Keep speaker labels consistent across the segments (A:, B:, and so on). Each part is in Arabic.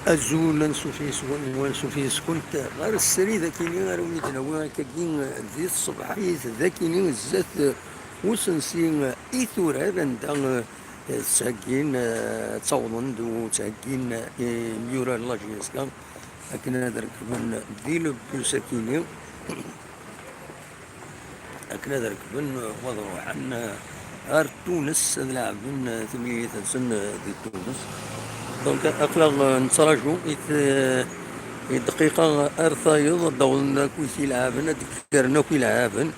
A: أزول نسوفي سكنت غير السري ذاكيني غير ونيتنا وكاكين ذي الصباحيت ذاكيني الزات وسنسين إيثور هذا نتا تساكين تصوضن دو تساكين ميورا لاجيسكا لكن هذا ركبن ذي لبساكيني لكن هذا ركبن وضعوا عن غير تونس لعبن ثمانية سن ذي تونس دونك أقلق نتراجعو دقيقة أرثايض دون كويثي لعابن ذكرنا كوي لعابن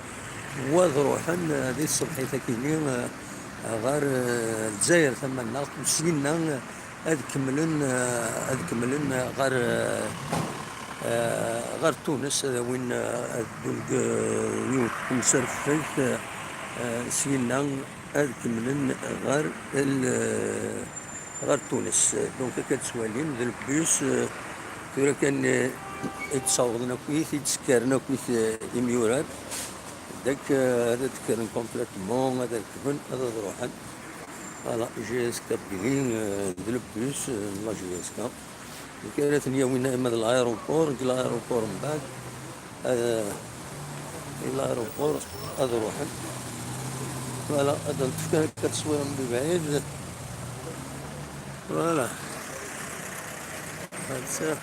A: وضروحا ذي الصبح ثكيني غير الجزائر ثم الناقل وسينا هذ كملن غير تونس وين دونك يوم مسرفك سينا هذ كملن غير تونس دونك كتسوالين ذا البيوس ثورا كان يتصاوضنا كويث يتسكرنا كويث يميورات داك هذا تكرن كومبليتمون هذا الكبن هذا روحا فوالا جيسكا بيلين ذا البيوس لا جيسكا كانت اليومين اما الايروبور من بعد هذا الايروبور هذا روحا فوالا هذا كان كتصوير من بعيد فوالا هذا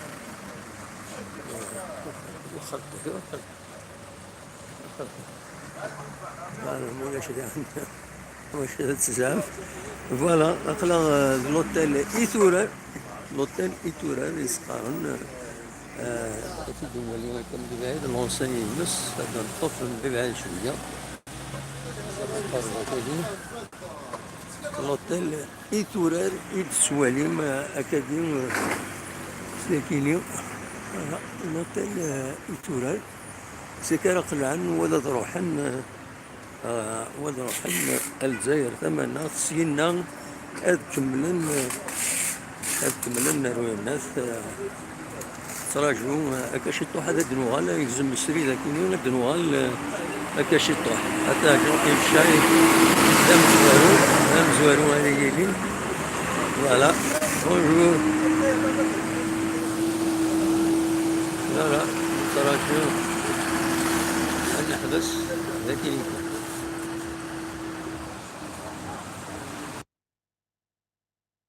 A: واش تزاف فوالا اقلا لوتيل ايتورا يسقارن اكيد هو اللي كان ببعيد لونسي يمس هذا الطفل ببعيد شويه لوتيل ايتورا يتسواليم اكاديم ساكيني لوتيل ايتورا سكر قلعن ولا تروحن الجزائر ثمنا سينا أذ كملن روي الناس تراجعوا أكاشيطو هذا دنوغال يلزم السري لكن دنوغال أكاشيطو حتى جوقي الشاي دم زوارو هذا يلين فوالا بونجور لا تراجعوا نحبس لكن